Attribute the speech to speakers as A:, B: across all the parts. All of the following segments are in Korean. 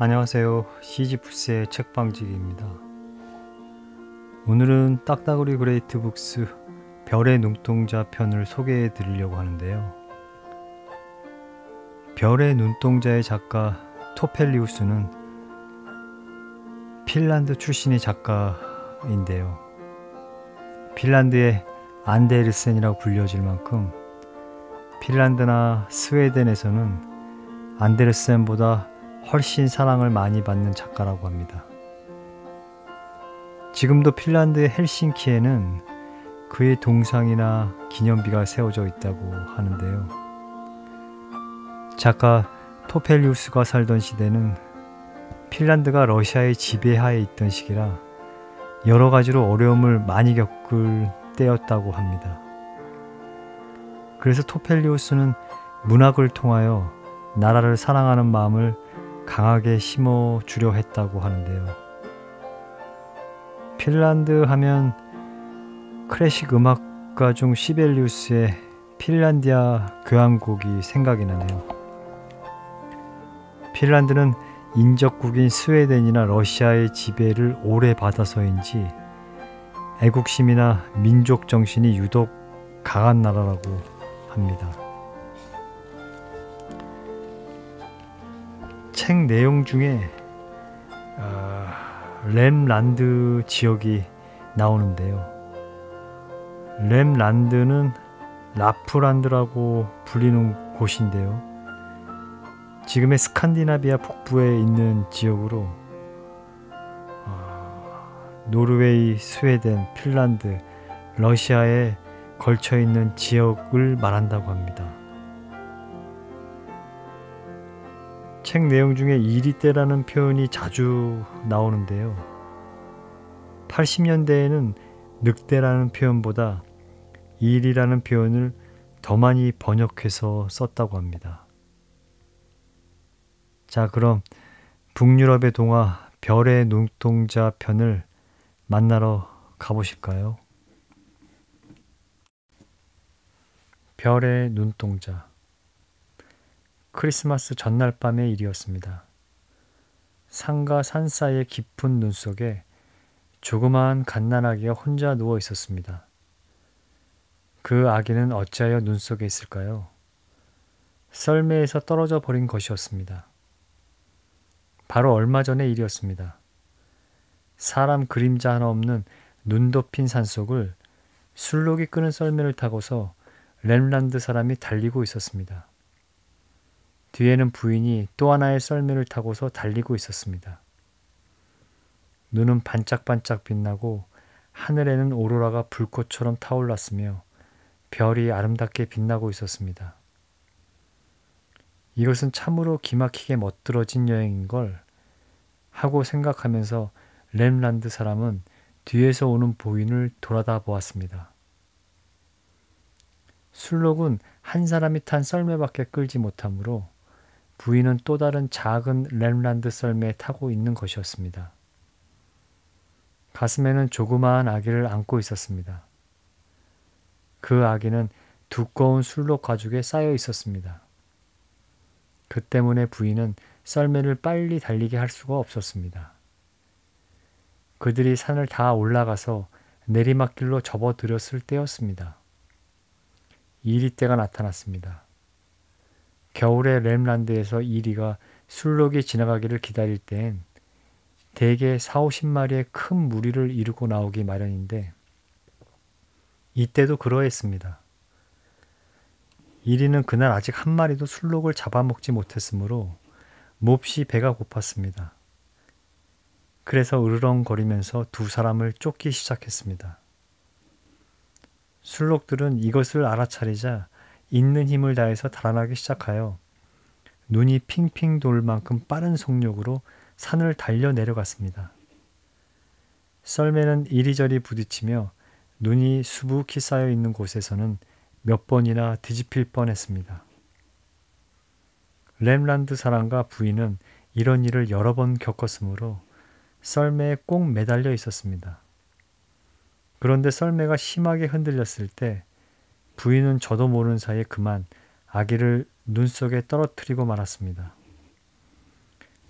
A: 안녕하세요. 시지프스의 책방지기입니다. 오늘은 딱따구리 그레이트 북스 별의 눈동자 편을 소개해 드리려고 하는데요. 별의 눈동자의 작가 토펠리우스는 핀란드 출신의 작가인데요. 핀란드의 안데르센이라고 불려질 만큼 핀란드나 스웨덴에서는 안데르센보다 훨씬 사랑을 많이 받는 작가라고 합니다. 지금도 핀란드의 헬싱키에는 그의 동상이나 기념비가 세워져 있다고 하는데요. 작가 토펠리우스가 살던 시대는 핀란드가 러시아의 지배하에 있던 시기라 여러 가지로 어려움을 많이 겪을 때였다고 합니다. 그래서 토펠리우스는 문학을 통하여 나라를 사랑하는 마음을 강하게 심어주려 했다고 하는데요. 핀란드 하면 클래식 음악가 중 시벨리우스의 핀란디아 교향곡이 생각이 나네요. 핀란드는 인접국인 스웨덴이나 러시아의 지배를 오래 받아서인지 애국심이나 민족 정신이 유독 강한 나라라고 합니다. 책 내용 중에 렘란드 지역이 나오는데요. 렘란드는 라프란드라고 불리는 곳인데요. 지금의 스칸디나비아 북부에 있는 지역으로 노르웨이, 스웨덴, 핀란드, 러시아에 걸쳐 있는 지역을 말한다고 합니다. 책 내용 중에 이리떼라는 표현이 자주 나오는데요. 80년대에는 늑대라는 표현보다 일이라는 표현을 더 많이 번역해서 썼다고 합니다. 자, 그럼 북유럽의 동화 별의 눈동자 편을 만나러 가보실까요? 별의 눈동자. 크리스마스 전날 밤의 일이었습니다. 산과 산 사이의 깊은 눈 속에 조그마한 갓난아기가 혼자 누워 있었습니다. 그 아기는 어찌하여 눈 속에 있을까요? 썰매에서 떨어져 버린 것이었습니다. 바로 얼마 전의 일이었습니다. 사람 그림자 하나 없는 눈 덮인 산속을 술록이 끄는 썰매를 타고서 렘란드 사람이 달리고 있었습니다. 뒤에는 부인이 또 하나의 썰매를 타고서 달리고 있었습니다. 눈은 반짝반짝 빛나고 하늘에는 오로라가 불꽃처럼 타올랐으며 별이 아름답게 빛나고 있었습니다. 이것은 참으로 기막히게 멋들어진 여행인걸 하고 생각하면서 렘란드 사람은 뒤에서 오는 부인을 돌아다 보았습니다. 술록은 한 사람이 탄 썰매밖에 끌지 못하므로 부인은 또 다른 작은 렘란드 썰매에 타고 있는 것이었습니다. 가슴에는 조그마한 아기를 안고 있었습니다. 그 아기는 두꺼운 술록 가죽에 쌓여 있었습니다. 그 때문에 부인은 썰매를 빨리 달리게 할 수가 없었습니다. 그들이 산을 다 올라가서 내리막길로 접어들었을 때였습니다. 이리떼가 나타났습니다. 겨울에 렘란드에서 이리가 술록이 지나가기를 기다릴 땐 대개 40-50마리의 큰 무리를 이루고 나오기 마련인데 이때도 그러했습니다. 이리는 그날 아직 한 마리도 술록을 잡아먹지 못했으므로 몹시 배가 고팠습니다. 그래서 으르렁거리면서 두 사람을 쫓기 시작했습니다. 술록들은 이것을 알아차리자 있는 힘을 다해서 달아나기 시작하여 눈이 핑핑 돌 만큼 빠른 속력으로 산을 달려 내려갔습니다. 썰매는 이리저리 부딪히며 눈이 수북히 쌓여 있는 곳에서는 몇 번이나 뒤집힐 뻔했습니다. 렘란드 사람과 부인은 이런 일을 여러 번 겪었으므로 썰매에 꼭 매달려 있었습니다. 그런데 썰매가 심하게 흔들렸을 때 부인은 저도 모르는 사이에 그만 아기를 눈 속에 떨어뜨리고 말았습니다.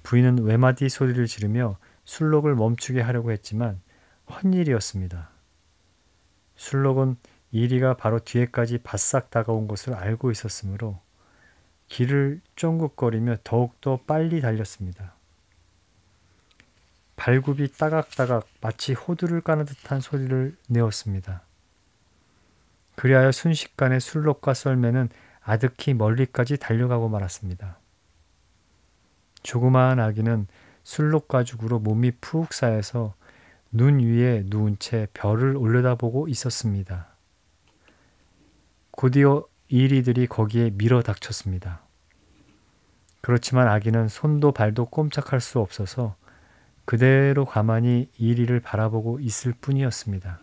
A: 부인은 외마디 소리를 지르며 술록을 멈추게 하려고 했지만 헛일이었습니다. 술록은 이리가 바로 뒤에까지 바싹 다가온 것을 알고 있었으므로 길을 쫑긋거리며 더욱더 빨리 달렸습니다. 발굽이 따각따각 마치 호두를 까는 듯한 소리를 내었습니다. 그리하여 순식간에 술록과 썰매는 아득히 멀리까지 달려가고 말았습니다. 조그마한 아기는 술록 가죽으로 몸이 푹 쌓여서 눈 위에 누운 채 별을 올려다보고 있었습니다. 곧이어 이리들이 거기에 밀어 닥쳤습니다. 그렇지만 아기는 손도 발도 꼼짝할 수 없어서 그대로 가만히 이리를 바라보고 있을 뿐이었습니다.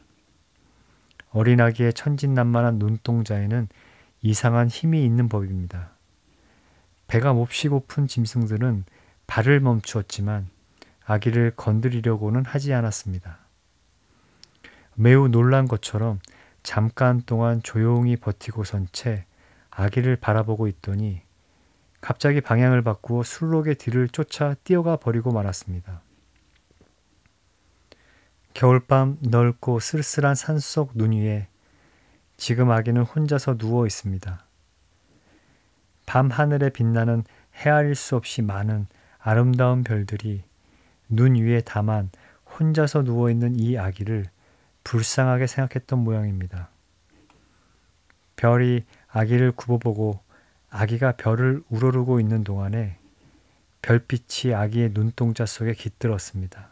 A: 어린 아기의 천진난만한 눈동자에는 이상한 힘이 있는 법입니다. 배가 몹시 고픈 짐승들은 발을 멈추었지만 아기를 건드리려고는 하지 않았습니다. 매우 놀란 것처럼 잠깐 동안 조용히 버티고 선 채 아기를 바라보고 있더니 갑자기 방향을 바꾸어 술록의 뒤를 쫓아 뛰어가 버리고 말았습니다. 겨울밤 넓고 쓸쓸한 산속 눈 위에 지금 아기는 혼자서 누워 있습니다. 밤 하늘에 빛나는 헤아릴 수 없이 많은 아름다운 별들이 눈 위에 다만 혼자서 누워있는 이 아기를 불쌍하게 생각했던 모양입니다. 별이 아기를 굽어보고 아기가 별을 우러르고 있는 동안에 별빛이 아기의 눈동자 속에 깃들었습니다.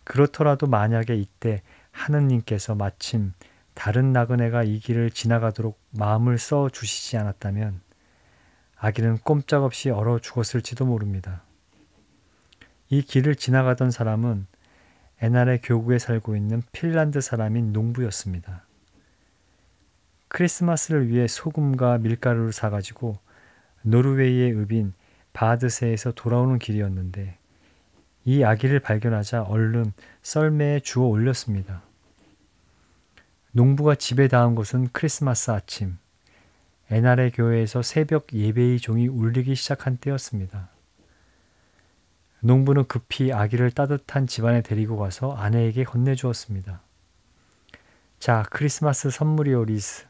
A: 그렇더라도 만약에 이때 하느님께서 마침 다른 나그네가 이 길을 지나가도록 마음을 써 주시지 않았다면 아기는 꼼짝없이 얼어 죽었을지도 모릅니다. 이 길을 지나가던 사람은 에날의 교구에 살고 있는 핀란드 사람인 농부였습니다. 크리스마스를 위해 소금과 밀가루를 사가지고 노르웨이의 읍인 바드세에서 돌아오는 길이었는데 이 아기를 발견하자 얼른 썰매에 주워 올렸습니다. 농부가 집에 닿은 것은 크리스마스 아침, 에날의 교회에서 새벽 예배의 종이 울리기 시작한 때였습니다. 농부는 급히 아기를 따뜻한 집안에 데리고 가서 아내에게 건네주었습니다. 자, 크리스마스 선물이요, 리스.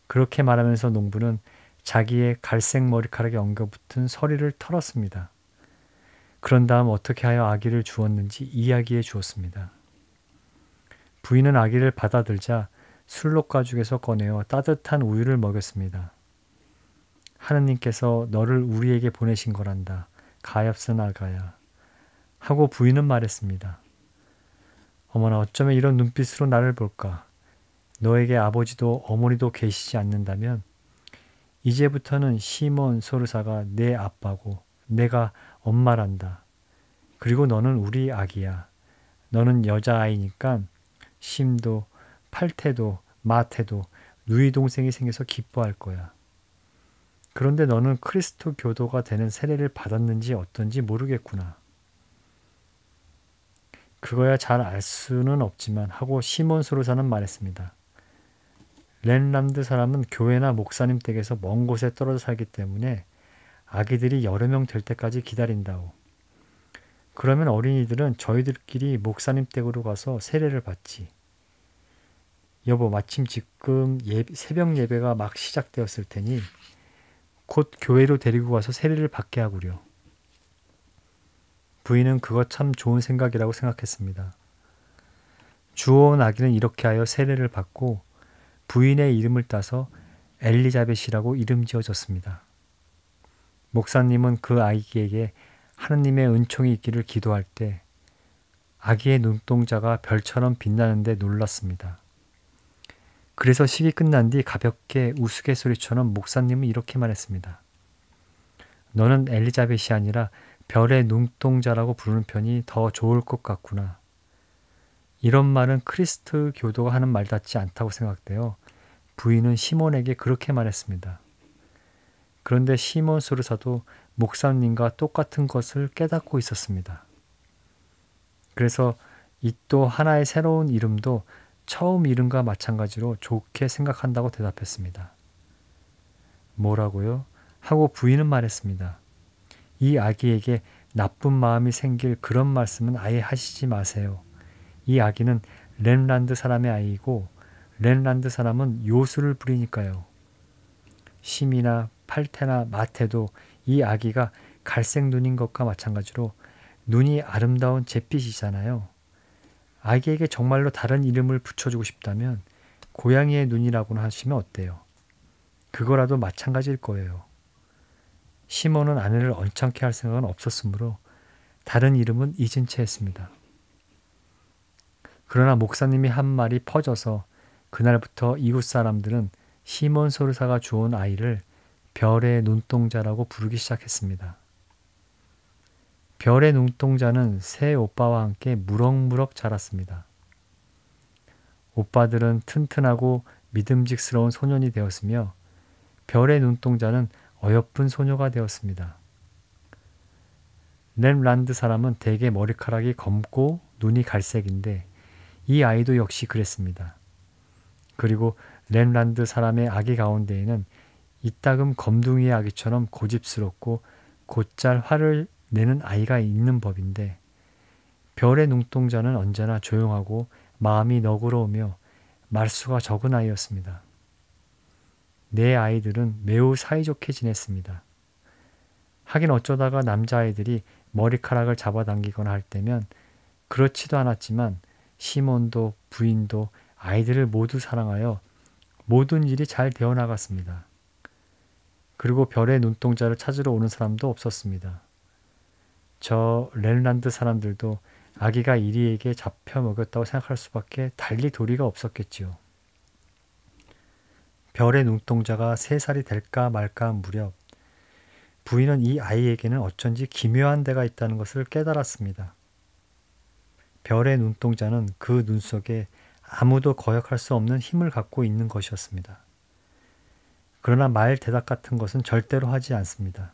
A: 그렇게 말하면서 농부는 자기의 갈색 머리카락에 엉겨붙은 서리를 털었습니다. 그런 다음 어떻게 하여 아기를 주었는지 이야기해 주었습니다. 부인은 아기를 받아들자 술록 가죽에서 꺼내어 따뜻한 우유를 먹였습니다. 하느님께서 너를 우리에게 보내신 거란다. 가엾은 아가야. 하고 부인은 말했습니다. 어머나 어쩌면 이런 눈빛으로 나를 볼까. 너에게 아버지도 어머니도 계시지 않는다면 이제부터는 시몬 소르사가 내 아빠고 내가 엄마란다. 그리고 너는 우리 아기야. 너는 여자아이니까 심도 팔태도 마태도 누이 동생이 생겨서 기뻐할 거야. 그런데 너는 크리스토 교도가 되는 세례를 받았는지 어떤지 모르겠구나. 그거야 잘 알 수는 없지만 하고 시몬 소르사는 말했습니다. 렌람드 사람은 교회나 목사님 댁에서 먼 곳에 떨어져 살기 때문에 아기들이 여러 명 될 때까지 기다린다오. 그러면 어린이들은 저희들끼리 목사님 댁으로 가서 세례를 받지. 여보, 마침 지금 새벽 예배가 막 시작되었을 테니 곧 교회로 데리고 가서 세례를 받게 하구려. 부인은 그거 참 좋은 생각이라고 생각했습니다. 주워온 아기는 이렇게 하여 세례를 받고 부인의 이름을 따서 엘리자벳이라고 이름 지어줬습니다. 목사님은 그 아기에게 하느님의 은총이 있기를 기도할 때 아기의 눈동자가 별처럼 빛나는데 놀랐습니다. 그래서 식이 끝난 뒤 가볍게 우스갯소리처럼 목사님은 이렇게 말했습니다. 너는 엘리자벳이 아니라 별의 눈동자라고 부르는 편이 더 좋을 것 같구나. 이런 말은 크리스트 교도가 하는 말 같지 않다고 생각되어 부인은 시몬에게 그렇게 말했습니다. 그런데 시몬 소르사도 목사님과 똑같은 것을 깨닫고 있었습니다. 그래서 이 또 하나의 새로운 이름도 처음 이름과 마찬가지로 좋게 생각한다고 대답했습니다. 뭐라고요? 하고 부인은 말했습니다. 이 아기에게 나쁜 마음이 생길 그런 말씀은 아예 하시지 마세요. 이 아기는 렘란드 사람의 아이이고 렘란드 사람은 요술을 부리니까요. 심이나 팔테나 마테도 이 아기가 갈색 눈인 것과 마찬가지로 눈이 아름다운 잿빛이잖아요. 아기에게 정말로 다른 이름을 붙여주고 싶다면 고양이의 눈이라고나 하시면 어때요? 그거라도 마찬가지일 거예요. 시몬은 아내를 언짢게 할 생각은 없었으므로 다른 이름은 잊은 채 했습니다. 그러나 목사님이 한 말이 퍼져서 그날부터 이웃 사람들은 시몬 소르사가 주온 아이를 별의 눈동자라고 부르기 시작했습니다. 별의 눈동자는 새 오빠와 함께 무럭무럭 자랐습니다. 오빠들은 튼튼하고 믿음직스러운 소년이 되었으며 별의 눈동자는 어여쁜 소녀가 되었습니다. 렘란드 사람은 대개 머리카락이 검고 눈이 갈색인데 이 아이도 역시 그랬습니다. 그리고 렘란드 사람의 아기 가운데에는 이따금 검둥이의 아기처럼 고집스럽고 곧잘 화를 내는 아이가 있는 법인데 별의 눈동자는 언제나 조용하고 마음이 너그러우며 말수가 적은 아이였습니다. 네 아이들은 매우 사이좋게 지냈습니다. 하긴 어쩌다가 남자아이들이 머리카락을 잡아당기거나 할 때면 그렇지도 않았지만 시몬도 부인도 아이들을 모두 사랑하여 모든 일이 잘 되어나갔습니다. 그리고 별의 눈동자를 찾으러 오는 사람도 없었습니다. 저 렘란드 사람들도 아기가 이리에게 잡혀 먹였다고 생각할 수밖에 달리 도리가 없었겠지요. 별의 눈동자가 3살이 될까 말까 무렵 부인은 이 아이에게는 어쩐지 기묘한 데가 있다는 것을 깨달았습니다. 별의 눈동자는 그 눈 속에 아무도 거역할 수 없는 힘을 갖고 있는 것이었습니다. 그러나 말 대답 같은 것은 절대로 하지 않습니다.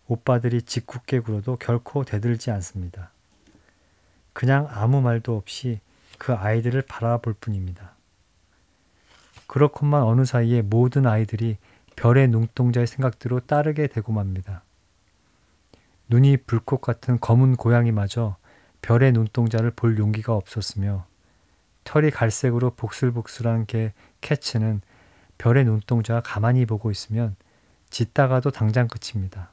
A: 오빠들이 짓궂게 굴어도 결코 대들지 않습니다. 그냥 아무 말도 없이 그 아이들을 바라볼 뿐입니다. 그렇건만 어느 사이에 모든 아이들이 별의 눈동자의 생각대로 따르게 되고 맙니다. 눈이 불꽃 같은 검은 고양이마저 별의 눈동자를 볼 용기가 없었으며 털이 갈색으로 복슬복슬한 개 캐츠는 별의 눈동자가 가만히 보고 있으면 짖다가도 당장 그칩니다.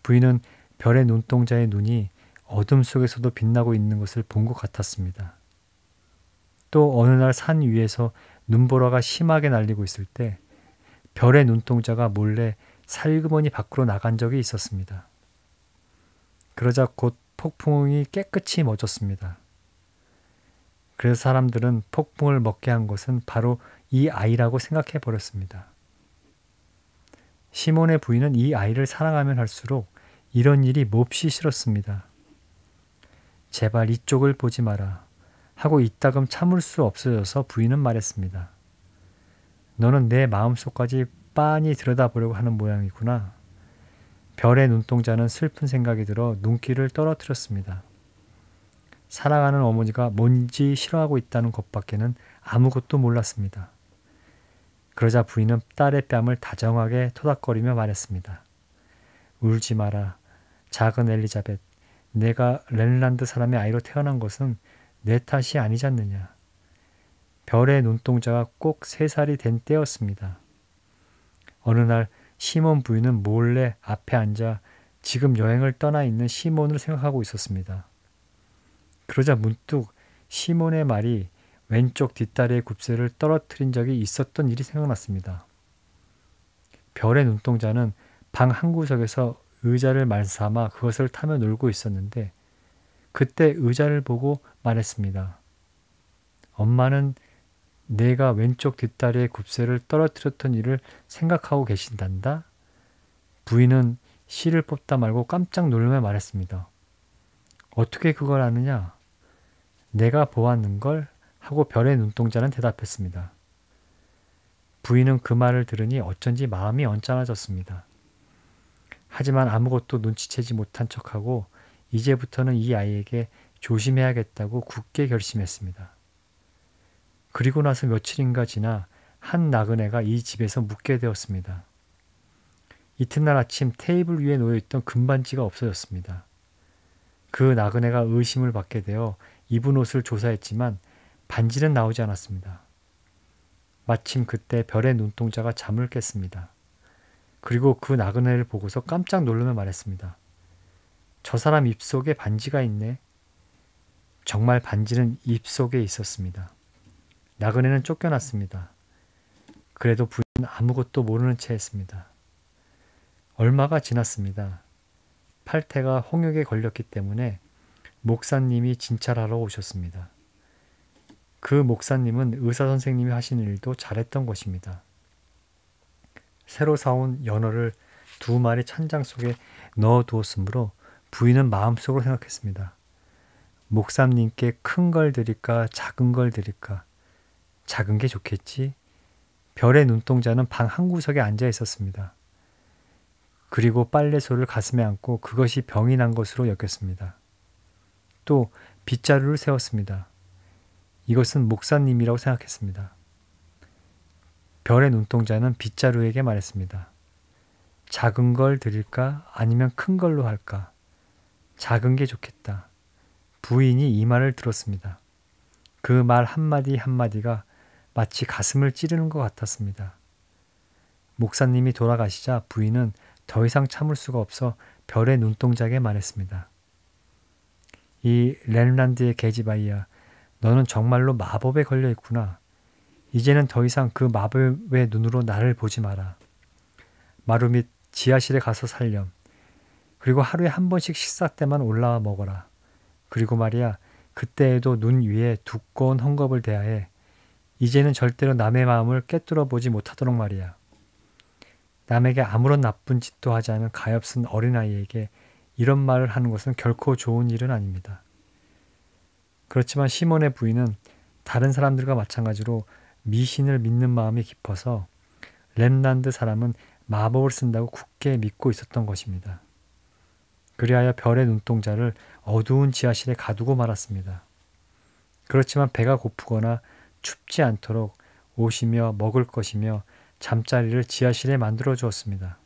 A: 부인은 별의 눈동자의 눈이 어둠 속에서도 빛나고 있는 것을 본 것 같았습니다. 또 어느 날 산 위에서 눈보라가 심하게 날리고 있을 때 별의 눈동자가 몰래 살그머니 밖으로 나간 적이 있었습니다. 그러자 곧 폭풍이 깨끗이 멎었습니다. 그래서 사람들은 폭풍을 먹게 한 것은 바로 이 아이라고 생각해 버렸습니다. 시몬의 부인은 이 아이를 사랑하면 할수록 이런 일이 몹시 싫었습니다. 제발 이쪽을 보지 마라 하고 이따금 참을 수 없어져서 부인은 말했습니다. 너는 내 마음속까지 빤히 들여다보려고 하는 모양이구나. 별의 눈동자는 슬픈 생각이 들어 눈길을 떨어뜨렸습니다. 사랑하는 어머니가 뭔지 싫어하고 있다는 것밖에는 아무것도 몰랐습니다. 그러자 부인은 딸의 뺨을 다정하게 토닥거리며 말했습니다. 울지 마라. 작은 엘리자벳. 내가 렘란드 사람의 아이로 태어난 것은 내 탓이 아니지 않느냐. 별의 눈동자가 꼭 3살이 된 때였습니다. 어느 날 시몬 부인은 몰래 앞에 앉아 지금 여행을 떠나 있는 시몬을 생각하고 있었습니다. 그러자 문득 시몬의 말이 왼쪽 뒷다리의 굽새를 떨어뜨린 적이 있었던 일이 생각났습니다. 별의 눈동자는 방 한구석에서 의자를 말삼아 그것을 타며 놀고 있었는데 그때 의자를 보고 말했습니다. 엄마는 내가 왼쪽 뒷다리의 굽새를 떨어뜨렸던 일을 생각하고 계신단다? 부인은 실을 뽑다 말고 깜짝 놀라며 말했습니다. 어떻게 그걸 아느냐? 내가 보았는걸? 하고 별의 눈동자는 대답했습니다. 부인은 그 말을 들으니 어쩐지 마음이 언짢아졌습니다. 하지만 아무것도 눈치채지 못한 척하고 이제부터는 이 아이에게 조심해야겠다고 굳게 결심했습니다. 그리고 나서 며칠인가 지나 한 나그네가 이 집에서 묵게 되었습니다. 이튿날 아침 테이블 위에 놓여있던 금반지가 없어졌습니다. 그 나그네가 의심을 받게 되어 입은 옷을 조사했지만 반지는 나오지 않았습니다. 마침 그때 별의 눈동자가 잠을 깼습니다. 그리고 그 나그네를 보고서 깜짝 놀라며 말했습니다. 저 사람 입속에 반지가 있네. 정말 반지는 입속에 있었습니다. 나그네는 쫓겨났습니다. 그래도 부인은 아무것도 모르는 채 했습니다. 얼마가 지났습니다. 팔태가 홍역에 걸렸기 때문에 목사님이 진찰하러 오셨습니다. 그 목사님은 의사 선생님이 하시는 일도 잘했던 것입니다. 새로 사온 연어를 2마리 찬장 속에 넣어두었으므로 부인은 마음속으로 생각했습니다. 목사님께 큰 걸 드릴까 작은 걸 드릴까? 작은 게 좋겠지? 별의 눈동자는 방 한구석에 앉아 있었습니다. 그리고 빨래소를 가슴에 안고 그것이 병이 난 것으로 여겼습니다. 또 빗자루를 세웠습니다. 이것은 목사님이라고 생각했습니다. 별의 눈동자는 빗자루에게 말했습니다. 작은 걸 드릴까 아니면 큰 걸로 할까? 작은 게 좋겠다. 부인이 이 말을 들었습니다. 그 말 한마디 한마디가 마치 가슴을 찌르는 것 같았습니다. 목사님이 돌아가시자 부인은 더 이상 참을 수가 없어 별의 눈동자에게 말했습니다. 이 렘란드의 계집아이야, 너는 정말로 마법에 걸려 있구나. 이제는 더 이상 그 마법의 눈으로 나를 보지 마라. 마루 밑 지하실에 가서 살렴. 그리고 하루에 한 번씩 식사 때만 올라와 먹어라. 그리고 말이야, 그때에도 눈 위에 두꺼운 헝겊을 대야해. 이제는 절대로 남의 마음을 꿰뚫어 보지 못하도록 말이야. 남에게 아무런 나쁜 짓도 하지 않은 가엾은 어린아이에게 이런 말을 하는 것은 결코 좋은 일은 아닙니다. 그렇지만 시몬의 부인은 다른 사람들과 마찬가지로 미신을 믿는 마음이 깊어서 렘란드 사람은 마법을 쓴다고 굳게 믿고 있었던 것입니다. 그리하여 별의 눈동자를 어두운 지하실에 가두고 말았습니다. 그렇지만 배가 고프거나 춥지 않도록 옷이며 먹을 것이며 잠자리를 지하실에 만들어 주었습니다.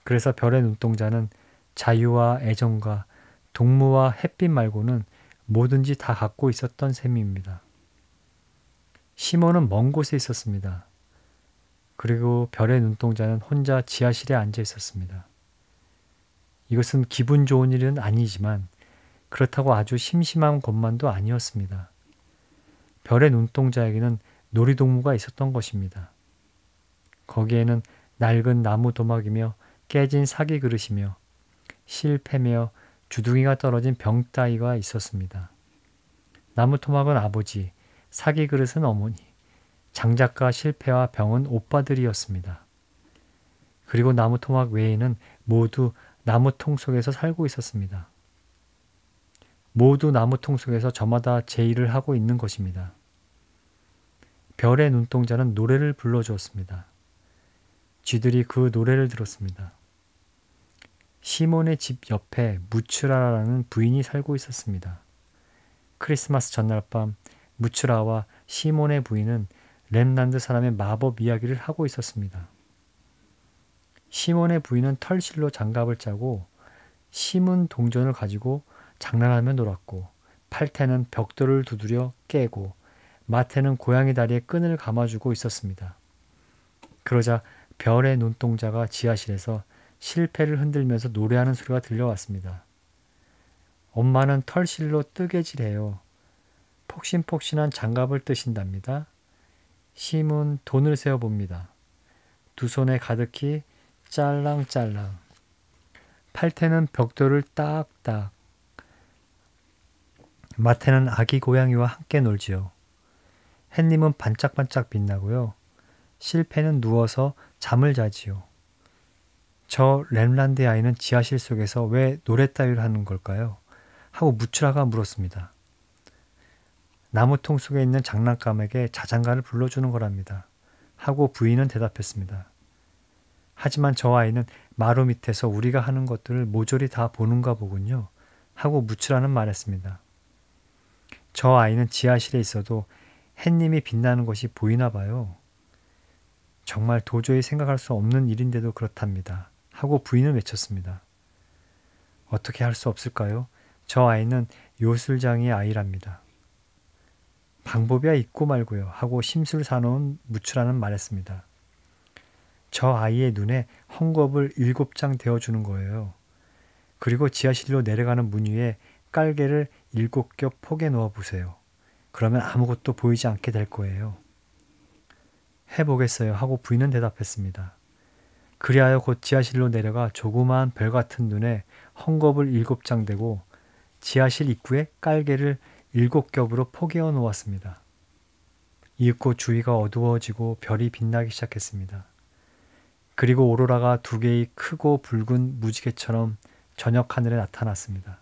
A: 그래서 별의 눈동자는 자유와 애정과 동무와 햇빛 말고는 뭐든지 다 갖고 있었던 셈입니다. 시몬은 먼 곳에 있었습니다. 그리고 별의 눈동자는 혼자 지하실에 앉아 있었습니다. 이것은 기분 좋은 일은 아니지만 그렇다고 아주 심심한 것만도 아니었습니다. 별의 눈동자에게는 놀이동무가 있었던 것입니다. 거기에는 낡은 나무 도막이며 깨진 사기 그릇이며 실패며 주둥이가 떨어진 병 따위가 있었습니다. 나무 토막은 아버지, 사기 그릇은 어머니, 장작과 실패와 병은 오빠들이었습니다. 그리고 나무 토막 외에는 모두 나무통 속에서 살고 있었습니다. 모두 나무통 속에서 저마다 제 일을 하고 있는 것입니다. 별의 눈동자는 노래를 불러주었습니다. 쥐들이 그 노래를 들었습니다. 시몬의 집 옆에 무츠라라는 부인이 살고 있었습니다. 크리스마스 전날 밤 무츠라와 시몬의 부인은 렘란드 사람의 마법 이야기를 하고 있었습니다. 시몬의 부인은 털실로 장갑을 짜고 심은 동전을 가지고 장난하며 놀았고 팔태는 벽돌을 두드려 깨고 마태는 고양이 다리에 끈을 감아주고 있었습니다. 그러자 별의 눈동자가 지하실에서 실패를 흔들면서 노래하는 소리가 들려왔습니다. 엄마는 털실로 뜨개질해요. 폭신폭신한 장갑을 뜨신답니다. 심은 돈을 세어봅니다. 두 손에 가득히 짤랑짤랑. 팔태는 벽돌을 딱딱. 마태는 아기 고양이와 함께 놀지요. 햇님은 반짝반짝 빛나고요. 실패는 누워서 잠을 자지요. 저 렘란드의 아이는 지하실 속에서 왜 노래 따위를 하는 걸까요? 하고 무츠라가 물었습니다. 나무통 속에 있는 장난감에게 자장가를 불러주는 거랍니다. 하고 부인은 대답했습니다. 하지만 저 아이는 마루 밑에서 우리가 하는 것들을 모조리 다 보는가 보군요. 하고 무츠라는 말했습니다. 저 아이는 지하실에 있어도 햇님이 빛나는 것이 보이나 봐요. 정말 도저히 생각할 수 없는 일인데도 그렇답니다. 하고 부인은 외쳤습니다. 어떻게 할 수 없을까요? 저 아이는 요술장의 아이랍니다. 방법이야 있고 말고요. 하고 심술 사놓은 무추라는 말했습니다. 저 아이의 눈에 헝겊을 7장 대어주는 거예요. 그리고 지하실로 내려가는 문 위에 깔개를 7겹 포개 놓아 보세요. 그러면 아무것도 보이지 않게 될 거예요. 해보겠어요. 하고 부인은 대답했습니다. 그리하여 곧 지하실로 내려가 조그마한 별 같은 눈에 헝겊을 7장 대고 지하실 입구에 깔개를 7겹으로 포개어 놓았습니다. 이윽고 주위가 어두워지고 별이 빛나기 시작했습니다. 그리고 오로라가 2개의 크고 붉은 무지개처럼 저녁 하늘에 나타났습니다.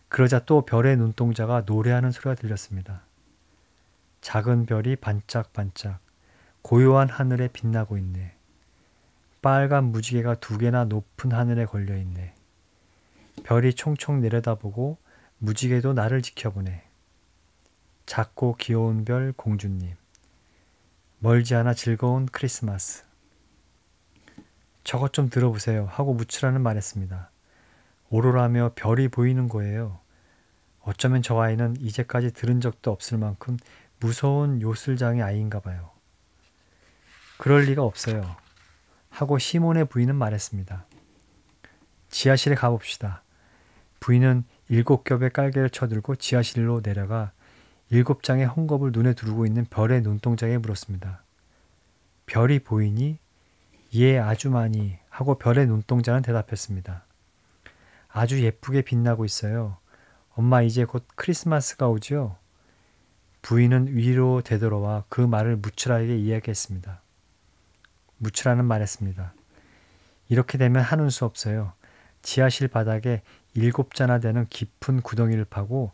A: 그러자 또 별의 눈동자가 노래하는 소리가 들렸습니다. 작은 별이 반짝반짝 고요한 하늘에 빛나고 있네. 빨간 무지개가 2개나 높은 하늘에 걸려있네. 별이 총총 내려다보고 무지개도 나를 지켜보네. 작고 귀여운 별 공주님. 멀지 않아 즐거운 크리스마스. 저것 좀 들어보세요. 하고 무추라는 말했습니다. 오로라며 별이 보이는 거예요. 어쩌면 저 아이는 이제까지 들은 적도 없을 만큼 무서운 요술장의 아이인가 봐요. 그럴 리가 없어요. 하고 시몬의 부인은 말했습니다. 지하실에 가봅시다. 부인은 7겹의 깔개를 쳐들고 지하실로 내려가 7장의 헝겊을 눈에 두르고 있는 별의 눈동자에 물었습니다. 별이 보이니? 예, 아주 많이. 하고 별의 눈동자는 대답했습니다. 아주 예쁘게 빛나고 있어요. 엄마 이제 곧 크리스마스가 오지요? 부인은 위로 되돌아와 그 말을 무추라에게 이야기했습니다. 무추라는 말했습니다. 이렇게 되면 하는 수 없어요. 지하실 바닥에 7자나 되는 깊은 구덩이를 파고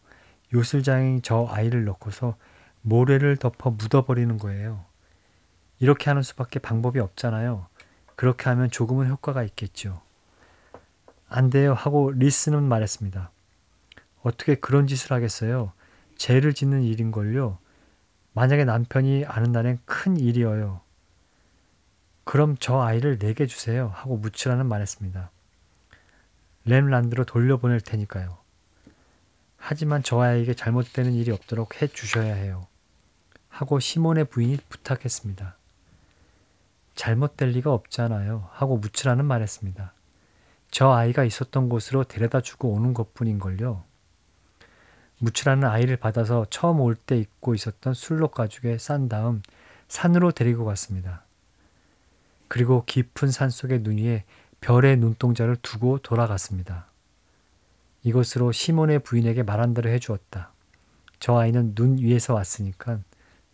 A: 요술장이 저 아이를 넣고서 모래를 덮어 묻어버리는 거예요. 이렇게 하는 수밖에 방법이 없잖아요. 그렇게 하면 조금은 효과가 있겠죠. 안 돼요 하고 리스는 말했습니다. 어떻게 그런 짓을 하겠어요? 죄를 짓는 일인걸요. 만약에 남편이 아는 날엔 큰 일이어요. 그럼 저 아이를 내게 주세요 하고 무추라는 말했습니다. 렘란드로 돌려보낼 테니까요. 하지만 저 아이에게 잘못되는 일이 없도록 해 주셔야 해요. 하고 시몬의 부인이 부탁했습니다. 잘못될 리가 없잖아요. 하고 무추라는 말했습니다. 저 아이가 있었던 곳으로 데려다 주고 오는 것뿐인걸요. 무추라는 아이를 받아서 처음 올 때 입고 있었던 술록 가죽에 싼 다음 산으로 데리고 갔습니다. 그리고 깊은 산속의 눈 위에 별의 눈동자를 두고 돌아갔습니다. 이것으로 시몬의 부인에게 말한 대로 해주었다. 저 아이는 눈 위에서 왔으니까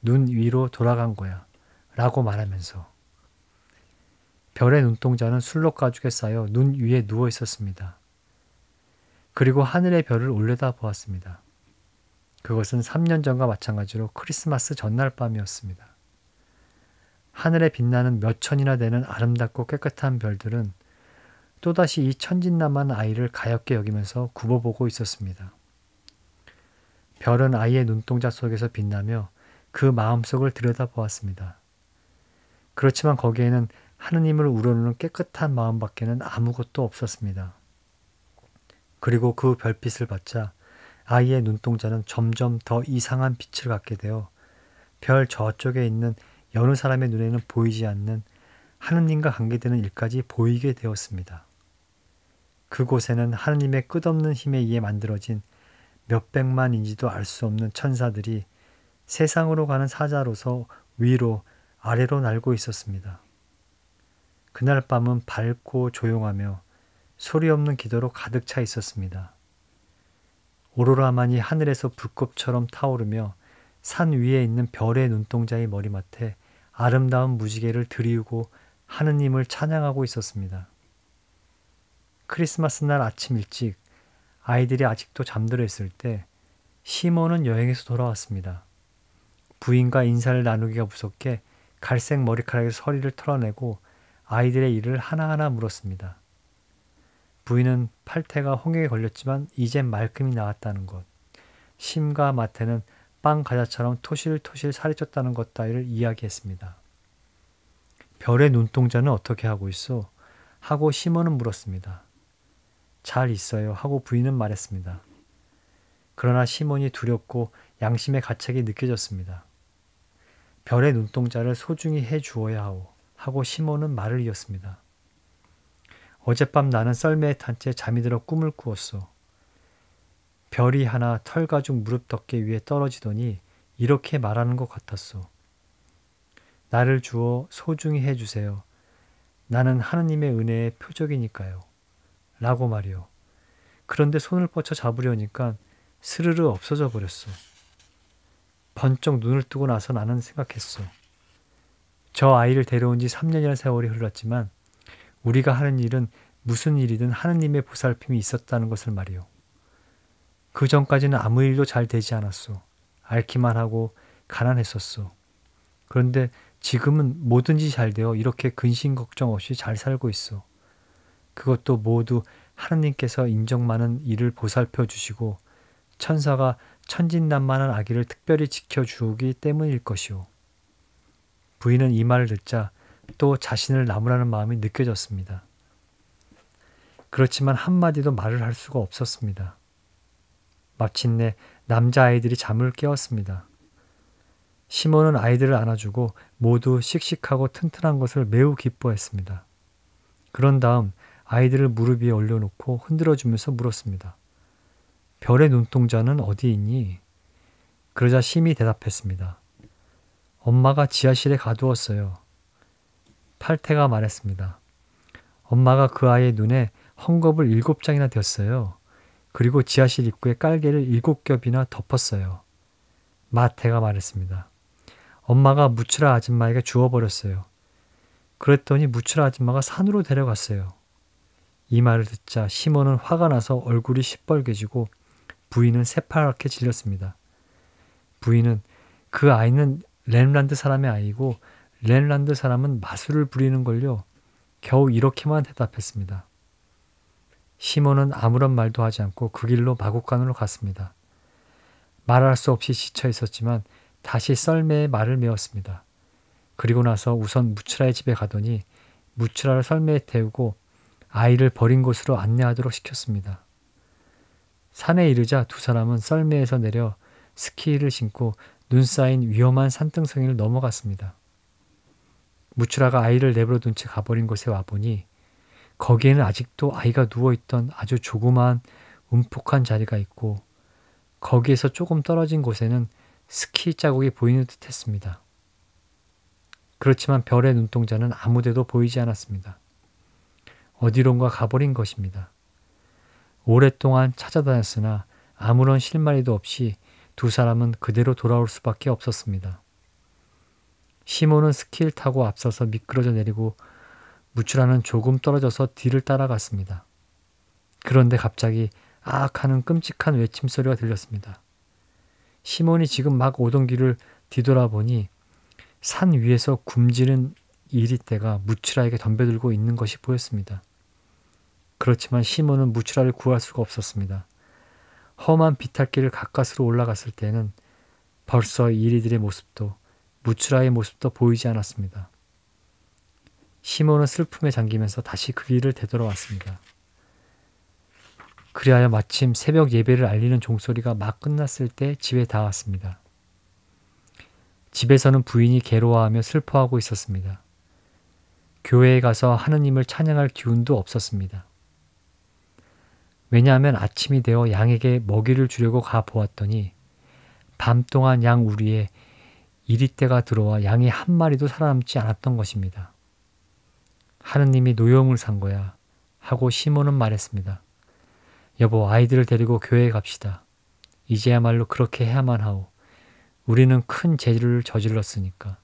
A: 눈 위로 돌아간 거야. 라고 말하면서 별의 눈동자는 술록 가죽에 쌓여 눈 위에 누워 있었습니다. 그리고 하늘의 별을 올려다 보았습니다. 그것은 3년 전과 마찬가지로 크리스마스 전날 밤이었습니다. 하늘에 빛나는 몇 천이나 되는 아름답고 깨끗한 별들은 또다시 이 천진난만한 아이를 가엾게 여기면서 굽어보고 있었습니다. 별은 아이의 눈동자 속에서 빛나며 그 마음속을 들여다보았습니다. 그렇지만 거기에는 하느님을 우러르는 깨끗한 마음밖에는 아무것도 없었습니다. 그리고 그 별빛을 받자 아이의 눈동자는 점점 더 이상한 빛을 갖게 되어 별 저쪽에 있는 여느 사람의 눈에는 보이지 않는 하느님과 관계되는 일까지 보이게 되었습니다. 그곳에는 하느님의 끝없는 힘에 의해 만들어진 몇백만인지도 알 수 없는 천사들이 세상으로 가는 사자로서 위로 아래로 날고 있었습니다. 그날 밤은 밝고 조용하며 소리 없는 기도로 가득 차 있었습니다. 오로라만이 하늘에서 불꽃처럼 타오르며 산 위에 있는 별의 눈동자의 머리맡에 아름다운 무지개를 들이우고 하느님을 찬양하고 있었습니다. 크리스마스 날 아침 일찍 아이들이 아직도 잠들어 있을 때 시몬은 여행에서 돌아왔습니다. 부인과 인사를 나누기가 무섭게 갈색 머리카락에서 서리를 털어내고 아이들의 일을 하나하나 물었습니다. 부인은 팔태가 홍역에 걸렸지만 이젠 말끔히 나았다는 것, 심과 마태는 빵 과자처럼 토실토실 살이 쪘다는 것 따위를 이야기했습니다. 별의 눈동자는 어떻게 하고 있어? 하고 시몬은 물었습니다. 잘 있어요. 하고 부인은 말했습니다. 그러나 시몬이 두렵고 양심의 가책이 느껴졌습니다. 별의 눈동자를 소중히 해 주어야 하오. 하고 시몬은 말을 이었습니다. 어젯밤 나는 썰매에 탄 채 잠이 들어 꿈을 꾸었소. 별이 하나 털가죽 무릎 덮개 위에 떨어지더니 이렇게 말하는 것 같았소. 나를 주어 소중히 해주세요. 나는 하느님의 은혜의 표적이니까요. 라고 말이요. 그런데 손을 뻗쳐 잡으려니까 스르르 없어져 버렸소. 번쩍 눈을 뜨고 나서 나는 생각했소. 저 아이를 데려온 지 3년이라는 세월이 흘렀지만 우리가 하는 일은 무슨 일이든 하느님의 보살핌이 있었다는 것을 말이요. 그 전까지는 아무 일도 잘 되지 않았소. 앓기만 하고 가난했었소. 그런데 지금은 뭐든지 잘 되어 이렇게 근심 걱정 없이 잘 살고 있어. 그것도 모두 하느님께서 인정 많은 이를 보살펴 주시고 천사가 천진난만한 아기를 특별히 지켜주기 때문일 것이오. 부인은 이 말을 듣자 또 자신을 나무라는 마음이 느껴졌습니다. 그렇지만 한마디도 말을 할 수가 없었습니다. 마침내 남자아이들이 잠을 깨웠습니다. 시몬은 아이들을 안아주고 모두 씩씩하고 튼튼한 것을 매우 기뻐했습니다. 그런 다음 아이들을 무릎 위에 올려놓고 흔들어주면서 물었습니다. 별의 눈동자는 어디 있니? 그러자 심이 대답했습니다. 엄마가 지하실에 가두었어요. 팔태가 말했습니다. 엄마가 그 아이의 눈에 헝겊을 7장이나 댔어요. 그리고 지하실 입구에 깔개를 7겹이나 덮었어요. 마태가 말했습니다. 엄마가 무추라 아줌마에게 주워버렸어요. 그랬더니 무추라 아줌마가 산으로 데려갔어요. 이 말을 듣자 시몬은 화가 나서 얼굴이 시뻘개지고 부인은 새파랗게 질렸습니다. 부인은 그 아이는 렌란드 사람의 아이고 렌란드 사람은 마술을 부리는걸요. 겨우 이렇게만 대답했습니다. 시몬은 아무런 말도 하지 않고 그 길로 마구간으로 갔습니다. 말할 수 없이 지쳐 있었지만 다시 썰매에 말을 메었습니다. 그리고 나서 우선 무추라의 집에 가더니 무추라를 썰매에 태우고 아이를 버린 곳으로 안내하도록 시켰습니다. 산에 이르자 두 사람은 썰매에서 내려 스키를 신고 눈 쌓인 위험한 산등성이를 넘어갔습니다. 무추라가 아이를 내버려 둔 채 가버린 곳에 와보니 거기에는 아직도 아이가 누워있던 아주 조그마한 움푹한 자리가 있고 거기에서 조금 떨어진 곳에는 스키 자국이 보이는 듯 했습니다. 그렇지만 별의 눈동자는 아무데도 보이지 않았습니다. 어디론가 가버린 것입니다. 오랫동안 찾아다녔으나 아무런 실마리도 없이 두 사람은 그대로 돌아올 수밖에 없었습니다. 시몬은 스키를 타고 앞서서 미끄러져 내리고 무추라는 조금 떨어져서 뒤를 따라갔습니다. 그런데 갑자기 아악 하는 끔찍한 외침소리가 들렸습니다. 시몬이 지금 막 오던 길을 뒤돌아보니 산 위에서 굶주린 이리떼가 무추라에게 덤벼들고 있는 것이 보였습니다. 그렇지만 시몬은 무추라를 구할 수가 없었습니다. 험한 비탈길을 가까스로 올라갔을 때는 벌써 이리들의 모습도 무추라의 모습도 보이지 않았습니다. 시몬은 슬픔에 잠기면서 다시 그 길을 되돌아왔습니다. 그리하여 마침 새벽 예배를 알리는 종소리가 막 끝났을 때 집에 닿았습니다. 집에서는 부인이 괴로워하며 슬퍼하고 있었습니다. 교회에 가서 하느님을 찬양할 기운도 없었습니다. 왜냐하면 아침이 되어 양에게 먹이를 주려고 가보았더니 밤 동안 양 우리에 이리떼가 들어와 양이 한 마리도 살아남지 않았던 것입니다. 하느님이 노여움을 산 거야 하고 시몬은 말했습니다. 여보, 아이들을 데리고 교회에 갑시다. 이제야말로 그렇게 해야만 하오. 우리는 큰 죄를 저질렀으니까.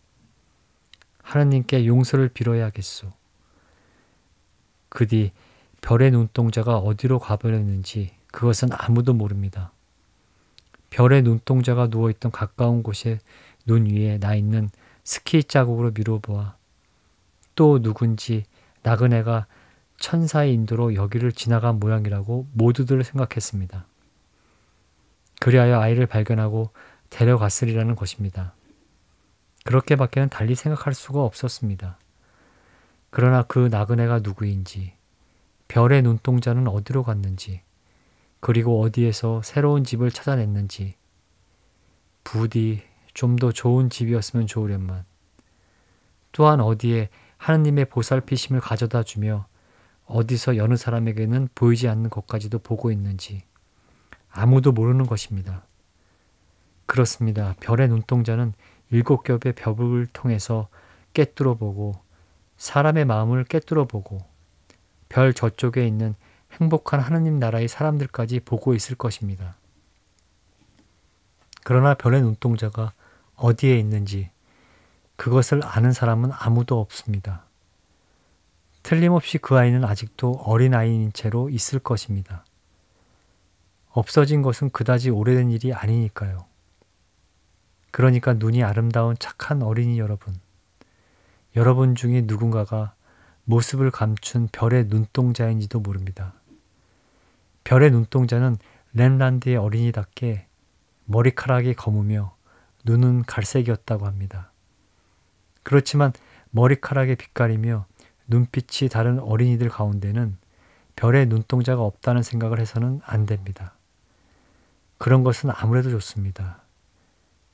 A: 하느님께 용서를 빌어야겠소. 그 뒤 별의 눈동자가 어디로 가버렸는지 그것은 아무도 모릅니다. 별의 눈동자가 누워있던 가까운 곳에 눈 위에 나 있는 스키 자국으로 미뤄보아 또 누군지 나그네가 천사의 인도로 여기를 지나간 모양이라고 모두들 생각했습니다. 그리하여 아이를 발견하고 데려갔으리라는 것입니다. 그렇게밖에는 달리 생각할 수가 없었습니다. 그러나 그 나그네가 누구인지, 별의 눈동자는 어디로 갔는지, 그리고 어디에서 새로운 집을 찾아냈는지, 부디 좀 더 좋은 집이었으면 좋으련만, 또한 어디에 하느님의 보살피심을 가져다 주며 어디서 여느 사람에게는 보이지 않는 것까지도 보고 있는지 아무도 모르는 것입니다. 그렇습니다. 별의 눈동자는 7겹의 벽을 통해서 꿰뚫어 보고 사람의 마음을 꿰뚫어 보고 별 저쪽에 있는 행복한 하느님 나라의 사람들까지 보고 있을 것입니다. 그러나 별의 눈동자가 어디에 있는지 그것을 아는 사람은 아무도 없습니다. 틀림없이 그 아이는 아직도 어린아이인 채로 있을 것입니다. 없어진 것은 그다지 오래된 일이 아니니까요. 그러니까 눈이 아름다운 착한 어린이 여러분 중에 누군가가 모습을 감춘 별의 눈동자인지도 모릅니다. 별의 눈동자는 렘란드의 어린이답게 머리카락이 검으며 눈은 갈색이었다고 합니다. 그렇지만 머리카락의 빛깔이며 눈빛이 다른 어린이들 가운데는 별의 눈동자가 없다는 생각을 해서는 안 됩니다. 그런 것은 아무래도 좋습니다.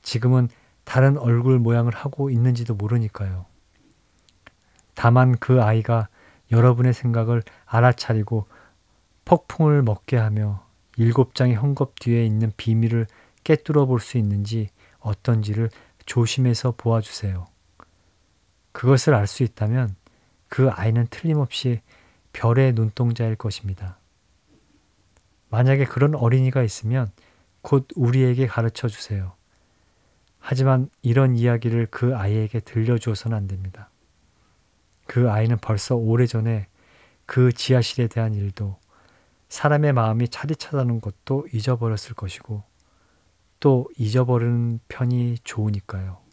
A: 지금은 다른 얼굴 모양을 하고 있는지도 모르니까요. 다만 그 아이가 여러분의 생각을 알아차리고 폭풍을 먹게 하며 7장의 헝겊 뒤에 있는 비밀을 꿰뚫어 볼 수 있는지 어떤지를 조심해서 보아주세요. 그것을 알 수 있다면 그 아이는 틀림없이 별의 눈동자일 것입니다. 만약에 그런 어린이가 있으면 곧 우리에게 가르쳐 주세요. 하지만 이런 이야기를 그 아이에게 들려주어서는 안 됩니다. 그 아이는 벌써 오래전에 그 지하실에 대한 일도 사람의 마음이 차디차다는 것도 잊어버렸을 것이고 또 잊어버리는 편이 좋으니까요.